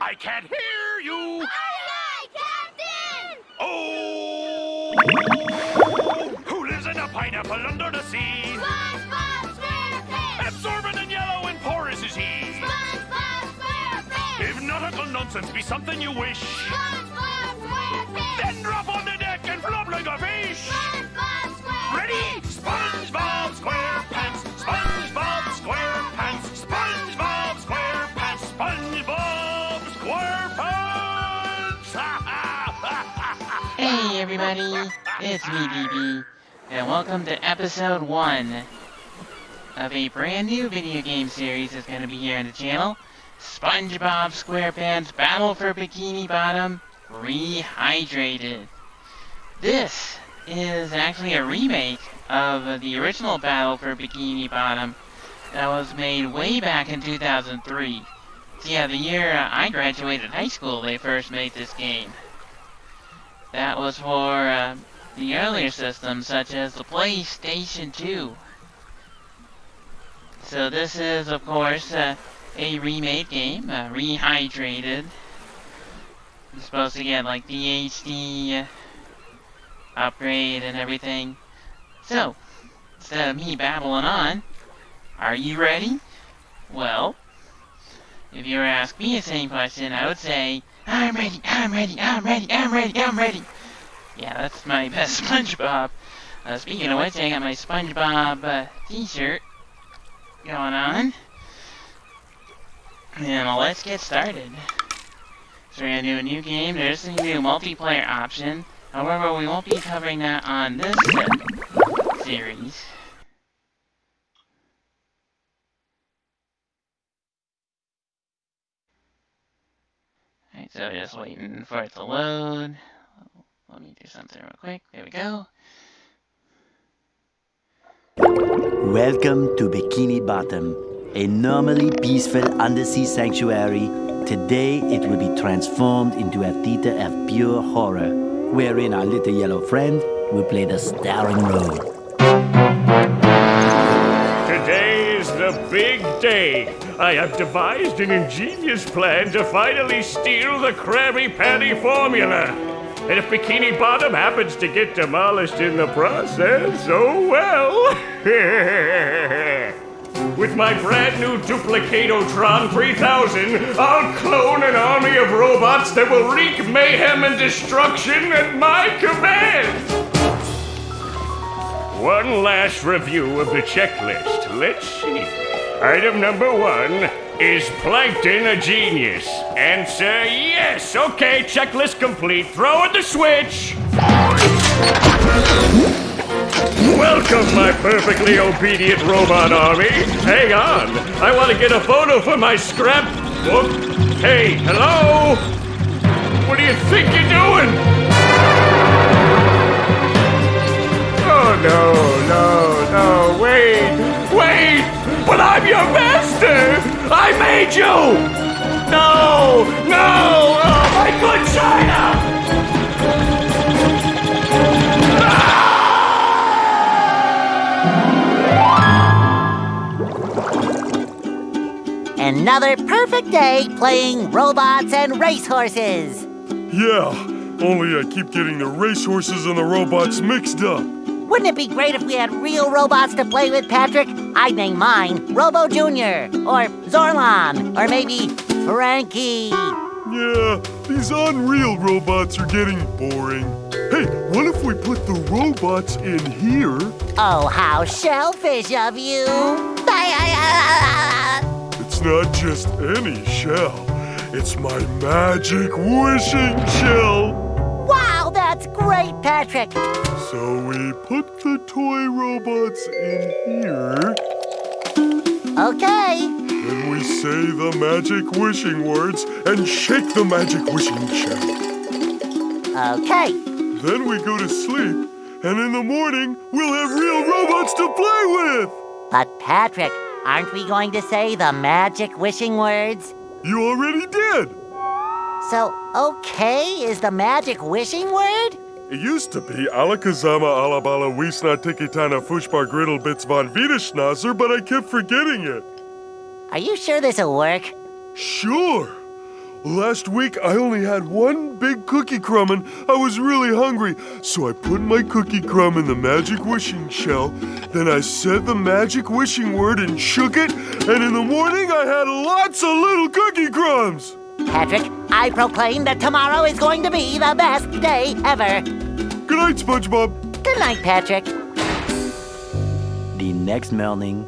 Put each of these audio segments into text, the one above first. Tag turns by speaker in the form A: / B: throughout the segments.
A: I can't hear you!
B: Aye, aye, Captain!
A: Oh! Who lives in a pineapple under the sea?
B: Spongebob Squarepants!
A: Absorbent and yellow and porous is he.
B: Spongebob Squarepants!
A: If nautical nonsense be something you wish,
B: Spongebob Squarepants!
A: then drop on the deck and flop like a fish!
B: Spongebob Squarepants!
A: Ready? SpongeBob SquarePants! SpongeBob SquarePants! SpongeBob SquarePants! SpongeBob SquarePants!
C: Hey everybody, it's me DB, and welcome to episode 1 of a brand new video game series that's going to be here on the channel, Spongebob Squarepants Battle for Bikini Bottom Rehydrated. This is actually a remake of the original Battle for Bikini Bottom that was made way back in 2003. So yeah, the year I graduated high school they first made this game. That was for the earlier systems such as the PlayStation 2. So this is of course a remade game, Rehydrated. You're supposed to get like the HD upgrade and everything. So, instead of me babbling on, are you ready? Well, if you were to ask me the same question, I would say, I'm ready, I'm ready, I'm ready, I'm ready, I'm ready. Yeah, that's my best SpongeBob. Speaking of which, I got my SpongeBob t-shirt going on. And let's get started. So we're going to do a new game. There's going to be a multiplayer option. However, we won't be covering that on this series. Alright, so just waiting for it to load. Let me do something real quick. There we go.
D: Welcome to Bikini Bottom, a normally peaceful undersea sanctuary. Today it will be transformed into a theater of pure horror, wherein our little yellow friend will play the starring role.
E: Today is the big day. I have devised an ingenious plan to finally steal the Krabby Patty formula. And if Bikini Bottom happens to get demolished in the process, oh well. With my brand new Duplicatotron 3000, I'll clone an army of robots that will wreak mayhem and destruction at my command. One last review of the checklist. Let's see. Item number 1, is Plankton a genius? Answer yes. Okay, checklist complete. Throw in the switch. Welcome, my perfectly obedient robot army. Hang on. I want to get a photo for my scrapbook. Hey, hello? What do you think you're doing? Oh, no, wait. But I'm your master. I made you. No, oh, my good China.
F: Another perfect day playing robots and racehorses.
G: Yeah, only I keep getting the racehorses and the robots mixed up.
F: Wouldn't it be great if we had real robots to play with, Patrick? I'd name mine Robo Jr. or Zorlon or maybe Frankie.
G: Yeah, these unreal robots are getting boring. Hey, what if we put the robots in here?
F: Oh, how shellfish of you.
G: It's not just any shell. It's my magic wishing shell.
F: Wow, that's great, Patrick.
G: So we put the toy robots in here.
F: Okay.
G: Then we say the magic wishing words and shake the magic wishing shell.
F: Okay.
G: Then we go to sleep, and in the morning, we'll have real robots to play with!
F: But Patrick, aren't we going to say the magic wishing words?
G: You already did!
F: So, okay is the magic wishing word?
G: It used to be Alakazama Alabala Wiesna Tikitana Fushbar Griddle Bits von Wiederschnauzer, but I kept forgetting it.
F: Are you sure this'll work?
G: Sure. Last week I only had one big cookie crumb and I was really hungry. So I put my cookie crumb in the magic wishing shell. Then I said the magic wishing word and shook it. And in the morning I had lots of little cookie crumbs.
F: Patrick, I proclaim that tomorrow is going to be the best day ever.
G: Good night, SpongeBob.
F: Good night, Patrick.
D: The next morning.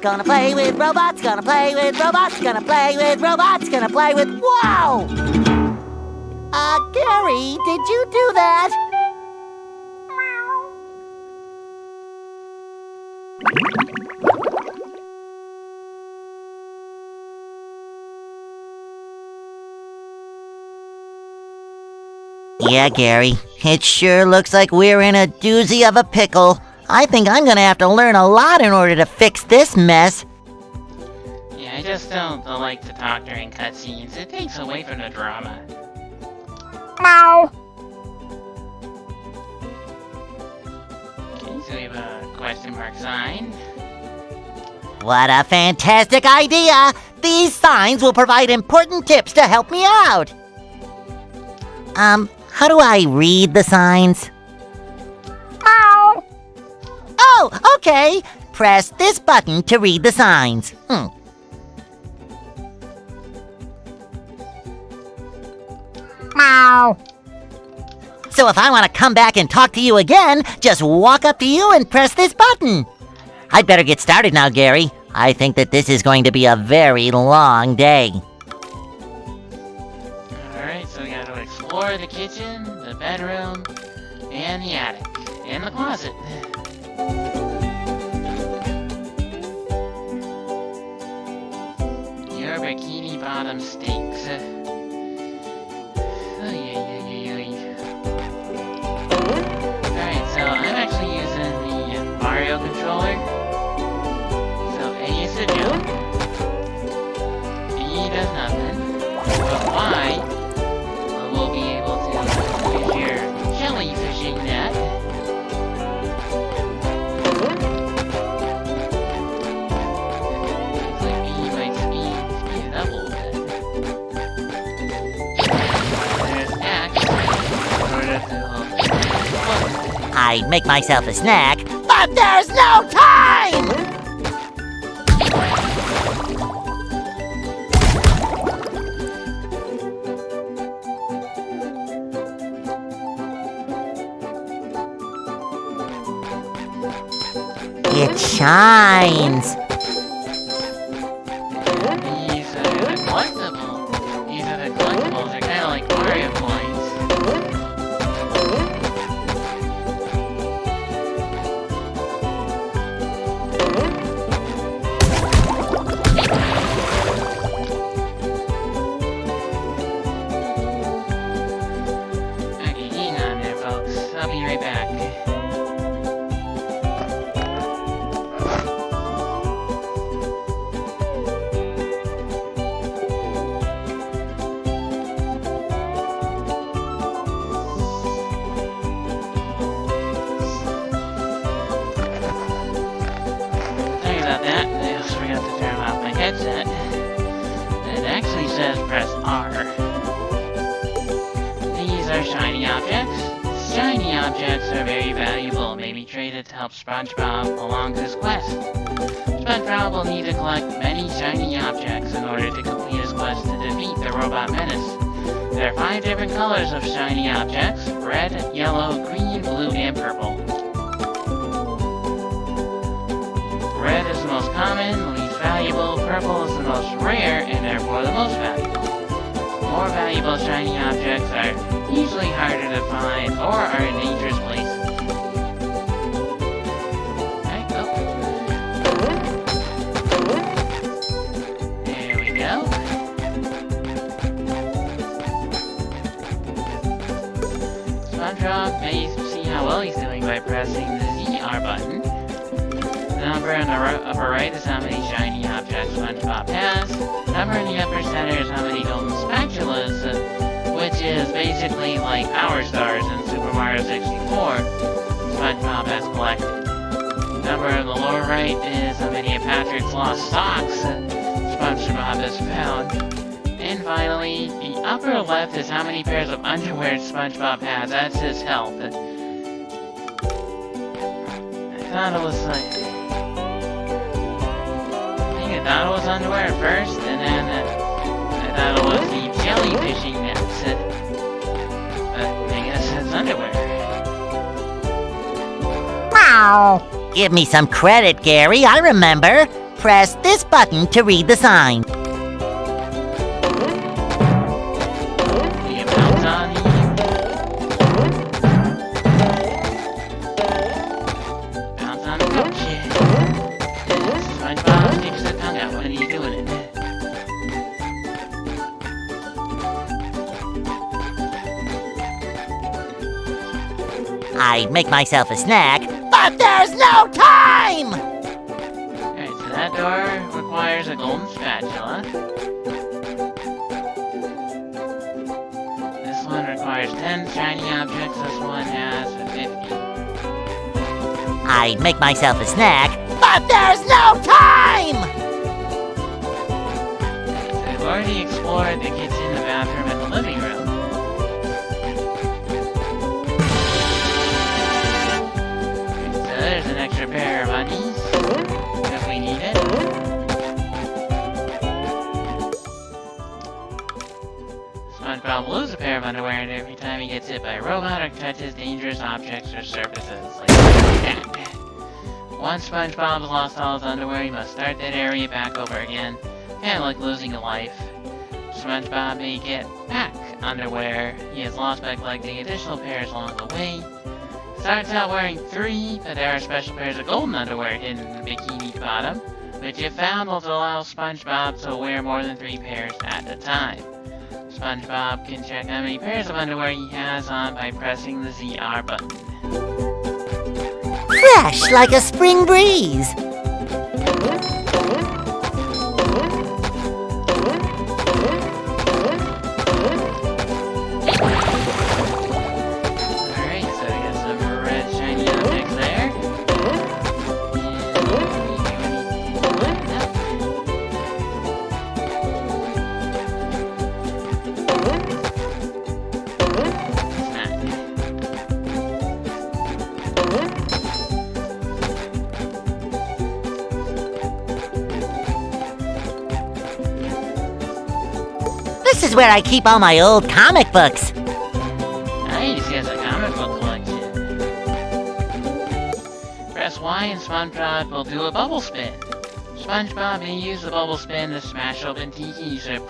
F: Gonna play with robots, gonna play with robots, gonna play with robots, gonna play with... Whoa! Gary, did you do that? Yeah, Gary. It sure looks like we're in a doozy of a pickle. I think I'm gonna have to learn a lot in order to fix this mess.
C: Yeah, I just don't like to talk during cutscenes. It takes away from the drama.
F: Meow.
C: Okay, so we have a question mark sign.
F: What a fantastic idea! These signs will provide important tips to help me out. How do I read the signs? Meow. Oh, okay. Press this button to read the signs. Meow. So if I want to come back and talk to you again, just walk up to you and press this button. I'd better get started now, Gary. I think that this is going to be a very long day.
C: Alright, so we gotta explore the kitchen, the bedroom, and the attic, and the closet. Your Bikini Bottom steaks. Alright, so I'm actually using the Mario controller. So A is to do. B does nothing. But Y will be able to use your jellyfishing net. Looks like B might speed it up a little bit. There's X.
F: I'd make myself a snack, but there's no time! It shines.
C: These are the collectibles. These are the collectibles. They're kind of like Mario coins. Okay, hang on there, folks. I'll be right back. Sorry about that. I also forgot to turn off my headset. It actually says press R. These are shiny objects. Shiny objects are very valuable, may be traded to help SpongeBob along his quest. SpongeBob will need to collect many shiny objects in order to complete his quest to defeat the robot menace. There are 5 different colors of shiny objects: red, yellow, green, blue, and purple. Red is the most common, least valuable. Purple is the most rare, and therefore the most valuable. More valuable shiny objects are usually harder to find or are in dangerous places. Alright, go. There we go. SpongeBob may see how well he's doing by pressing the ZR button. The number on the upper right is how many shiny objects SpongeBob has. The number in the upper center is how many golden spatulas, which is basically like Power Stars in Super Mario 64, SpongeBob has collected. The number in the lower right is how many of Patrick's lost socks SpongeBob has found. And finally, the upper left is how many pairs of underwear SpongeBob has. That's his health. I thought it was like... I thought it was underwear at first, and then I thought it was the jellyfishing nets. But I guess it's underwear.
F: Wow! Give me some credit, Gary. I remember. Press this button to read the sign.
C: You bounce on the... Bounce on the coach. SpongeBob sticks his tongue out when he's doing it.
F: I'd make myself a snack, but there's no time!
C: Alright, so that door requires a golden spatula. This one requires 10 shiny objects, this one has 50.
F: I'd make myself a snack, but there's no time!
C: So we've already explored the kitchen, the bathroom, and the living room. There's an extra pair of undies, if we need it. SpongeBob will lose a pair of underwear every time he gets hit by a robot or touches dangerous objects or surfaces, like that. Once SpongeBob has lost all his underwear, he must start that area back over again, kind of like losing a life. SpongeBob may get back underwear he has lost by collecting additional pairs along the way. Starts out wearing 3, but there are special pairs of golden underwear hidden in the Bikini Bottom, which if found will allow SpongeBob to wear more than 3 pairs at a time. SpongeBob can check how many pairs of underwear he has on by pressing the ZR button.
F: Fresh like a spring breeze! This is where I keep all my old comic books.
C: Nice, he has a comic book collection. Press Y and SpongeBob will do a bubble spin. SpongeBob may use the bubble spin to smash open tikis or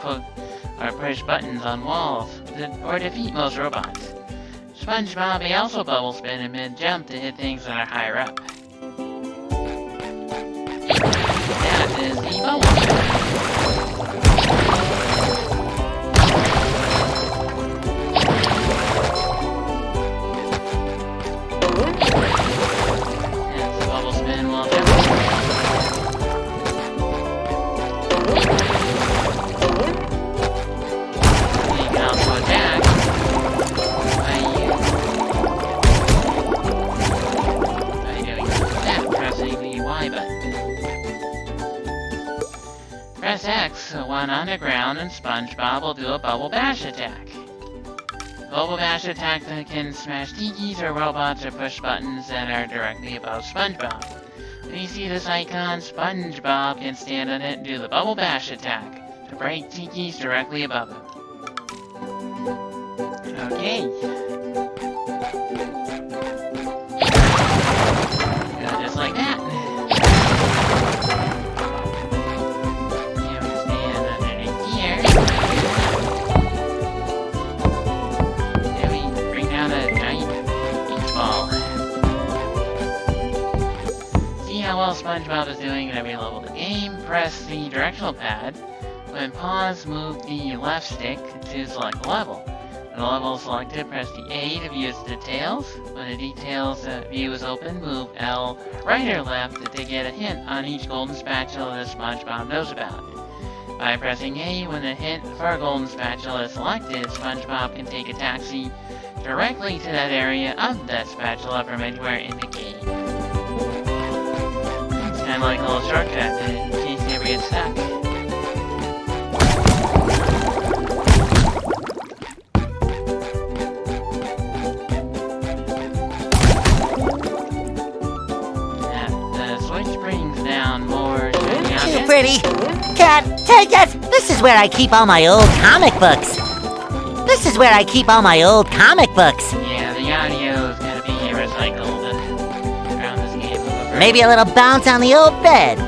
C: push buttons on walls, or defeat most robots. SpongeBob may also bubble spin in mid-jump to hit things that are higher up. That is the bubble spin. Press X when underground and SpongeBob will do a Bubble Bash attack. Bubble Bash attack that can smash tikis or robots or push buttons that are directly above SpongeBob. When you see this icon, SpongeBob can stand on it and do the Bubble Bash attack to break tikis directly above him. Okay. Go just like that. While SpongeBob is doing at every level of the game, press the directional pad. When paused, move the left stick to select the level. When the level is selected, press the A to view its details. When the details view is open, move L right or left to get a hint on each golden spatula that SpongeBob knows about. By pressing A when the hint for a golden spatula is selected, SpongeBob can take a taxi directly to that area of that spatula from anywhere in the game. Kind of like a little shortcut in case you ever get stuck.
F: pretty. Can't take it. This is where I keep all my old comic books. This is where I keep all my old comic books.
C: Yeah, the audio is gonna be recycled around this game.
F: Maybe a little bounce on the old bed.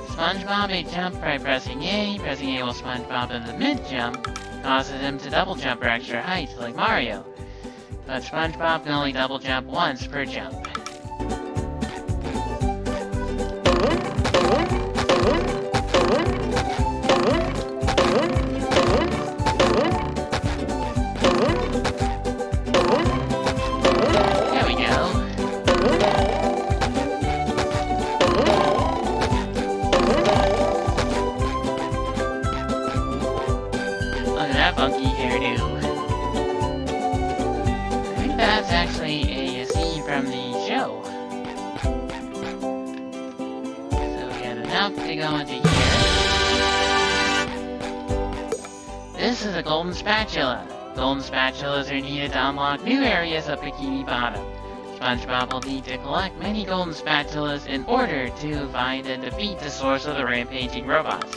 C: SpongeBob may jump by pressing A. Pressing A while SpongeBob in the mid-jump causes him to double jump for extra height, like Mario. But SpongeBob can only double jump once per jump. There we go. Look at that funky hairdo. I think that's actually a scene from the show. So we got enough to go into here. This is a golden spatula. Golden spatulas are needed to unlock new areas of Bikini Bottom. SpongeBob will need to collect many golden spatulas in order to find and defeat the source of the rampaging robots.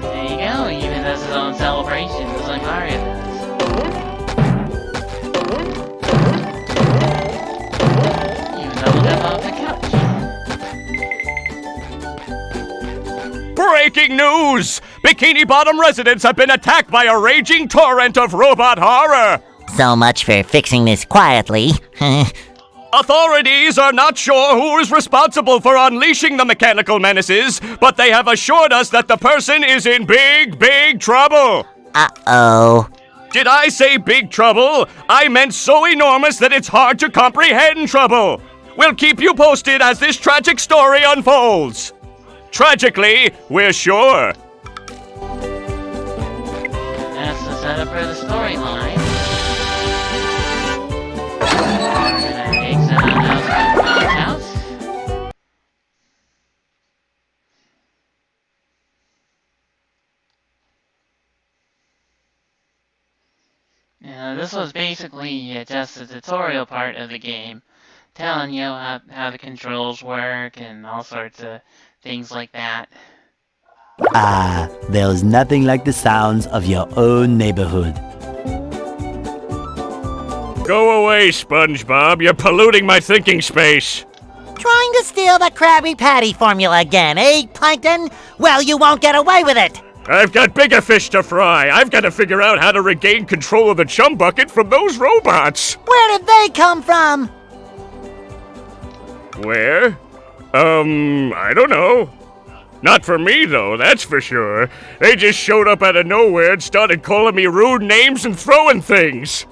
C: There you go, he even does his own celebration, just like Mario does. Even double jump off the couch.
E: Breaking news! Bikini Bottom residents have been attacked by a raging torrent of robot horror!
F: So much for fixing this quietly.
E: Authorities are not sure who is responsible for unleashing the mechanical menaces, but they have assured us that the person is in big, big trouble!
F: Uh-oh.
E: Did I say big trouble? I meant so enormous that it's hard to comprehend trouble! We'll keep you posted as this tragic story unfolds! Tragically, we're sure.
C: That's the setup for the storyline. House. This was basically just a tutorial part of the game, telling you how the controls work and all sorts of things like that.
D: Ah, there's nothing like the sounds of your own neighborhood.
E: Go away, SpongeBob. You're polluting my thinking space.
F: Trying to steal the Krabby Patty formula again, eh, Plankton? Well, you won't get away with it.
E: I've got bigger fish to fry. I've got to figure out how to regain control of the chum bucket from those robots.
F: Where did they come from?
E: Where? I don't know. Not for me, though, that's for sure. They just showed up out of nowhere and started calling me rude names and throwing things.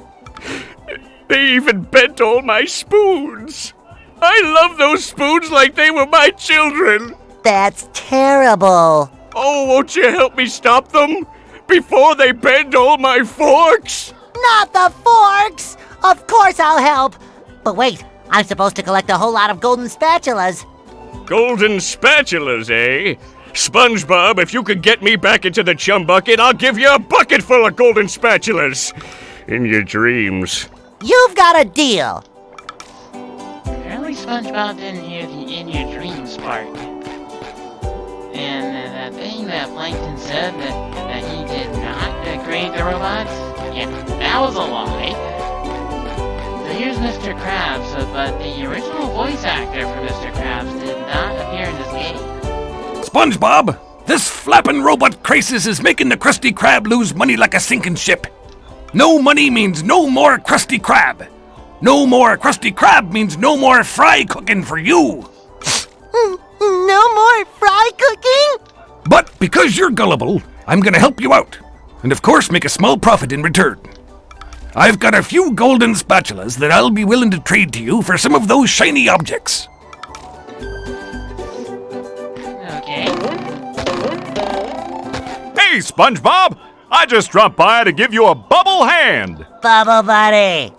E: They even bent all my spoons. I love those spoons like they were my children.
F: That's terrible.
E: Oh, won't you help me stop them? Before they bend all my forks?
F: Not the forks! Of course I'll help. But wait, I'm supposed to collect a whole lot of golden spatulas.
E: Golden spatulas, eh? SpongeBob, if you could get me back into the chum bucket, I'll give you a bucket full of golden spatulas. In your dreams.
F: You've got a deal.
C: Apparently SpongeBob didn't hear the in your dreams part. And that thing that Plankton said that he did not create the robots, yeah, that was a lie. So here's Mr. Krabs, but the original voice actor for Mr. Krabs did not appear in this game.
H: SpongeBob, this flappin' robot crisis is making the Krusty Krab lose money like a sinking ship. No money means no more Krusty Krab. No more Krusty Krab means no more fry cooking for you.
F: No more fry cooking?
H: But because you're gullible, I'm gonna help you out. And of course make a small profit in return. I've got a few golden spatulas that I'll be willing to trade to you for some of those shiny objects.
C: Okay.
A: Hey, SpongeBob! I just dropped by to give you a bubble hand.
F: Bubble buddy.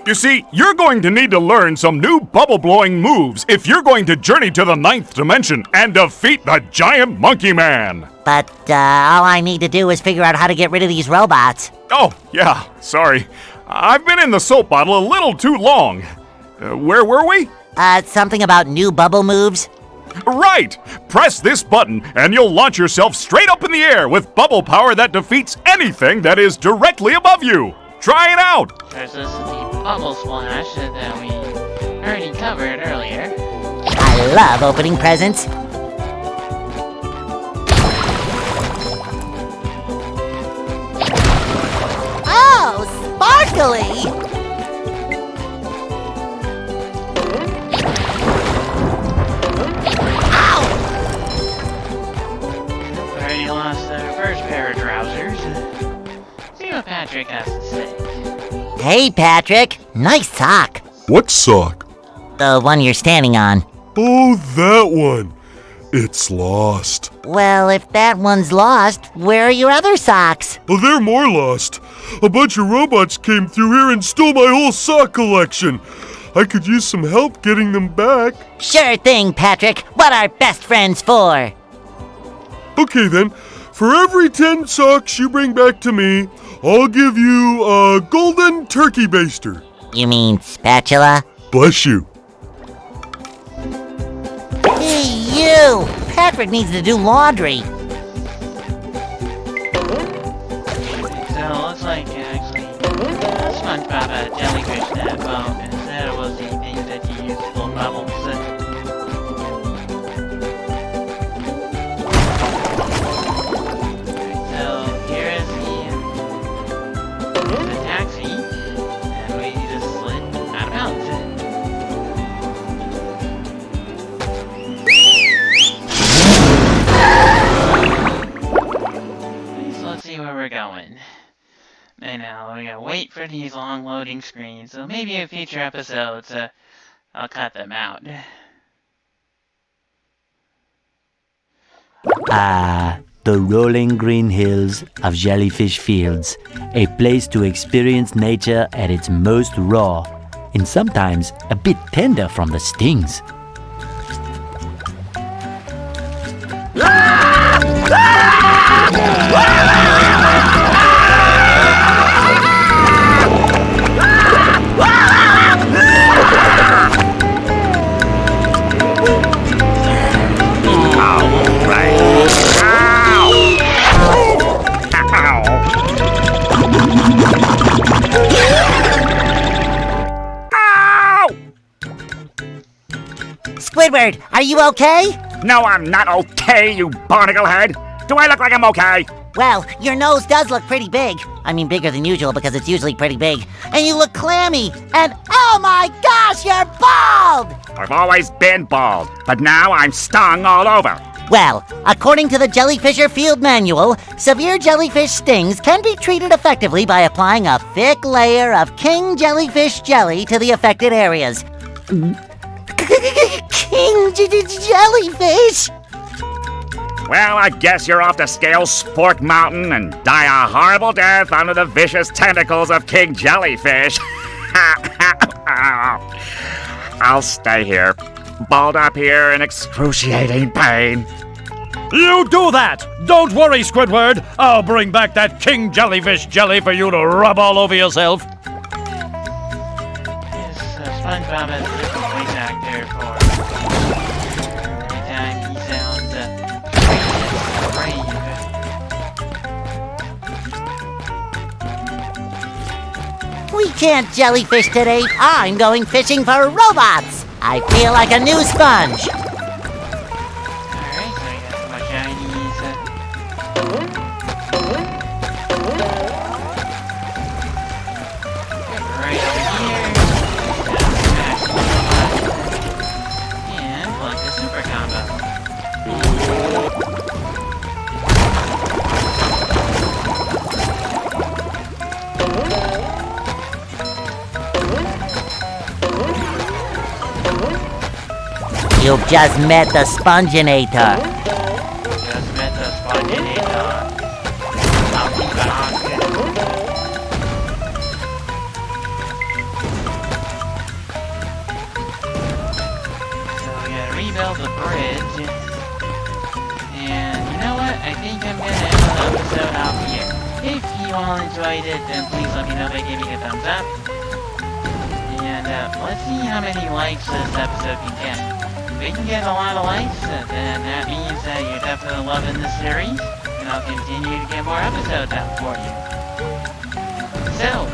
A: You see, you're going to need to learn some new bubble-blowing moves if you're going to journey to the 9th dimension and defeat the giant monkey man.
F: But all I need to do is figure out how to get rid of these robots.
A: Oh, yeah, sorry. I've been in the soap bottle a little too long. Where were we?
F: Something about new bubble moves?
A: Right! Press this button and you'll launch yourself straight up in the air with bubble power that defeats anything that is directly above you. Try it out!
C: There's this the bubble splash that we already covered earlier.
F: I love opening presents. Oh, sparkly!
C: Already lost our first pair of trousers. See what Patrick has to say.
F: Hey, Patrick. Nice sock.
G: What sock?
F: The one you're standing on.
G: Oh, that one. It's lost.
F: Well, if that one's lost, where are your other socks?
G: Oh, they're more lost. A bunch of robots came through here and stole my whole sock collection. I could use some help getting them back.
F: Sure thing, Patrick. What are best friends for?
G: Okay then, for every 10 socks you bring back to me, I'll give you a golden turkey baster.
F: You mean spatula?
G: Bless you.
F: Hey, you! Patrick needs to do laundry.
C: So it looks like actually SpongeBob jellyfish that boat instead of was the thing that you use to blow bubbles. So here is the taxi, and we just slid out of bounds. So let's see where we're going. And now we gotta wait for these long loading screens, so maybe in future episodes, I'll cut them out.
D: The rolling green hills of Jellyfish Fields, a place to experience nature at its most raw, and sometimes a bit tender from the stings.
F: Squidward, are you okay?
A: No, I'm not okay, you barnacle head. Do I look like I'm okay?
F: Well, your nose does look pretty big. I mean, bigger than usual because it's usually pretty big. And you look clammy. And oh my gosh, you're bald!
A: I've always been bald, but now I'm stung all over.
F: Well, according to the Jellyfisher Field Manual, severe jellyfish stings can be treated effectively by applying a thick layer of king jellyfish jelly to the affected areas. King jellyfish?
A: Well, I guess you're off to scale Spork Mountain and die a horrible death under the vicious tentacles of King Jellyfish. I'll stay here, balled up here in excruciating pain.
H: You do that! Don't worry, Squidward. I'll bring back that King Jellyfish jelly for you to rub all over yourself.
C: Yes, SpongeBob has a different voice actor for every time he sounds brave.
F: We can't jellyfish today. I'm going fishing for robots. I feel like a new sponge.
C: Alright, so we got some more Chinese. Right over here. And plug the super combo.
F: You've just met the Sponginator.
C: Just met the Sponginator. I'll be back. So we gotta rebuild the bridge. And you know what? I think I'm gonna end the episode off here. If you you all enjoyed it, then please let me know by giving a thumbs up. And let's see how many likes this episode can get. If we can get a lot of likes, then that means that you're definitely loving the series, and I'll continue to get more episodes out for you. So,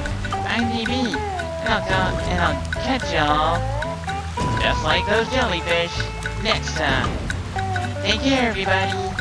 C: I'm DB, and I'll catch y'all, just like those jellyfish, next time. Take care, everybody.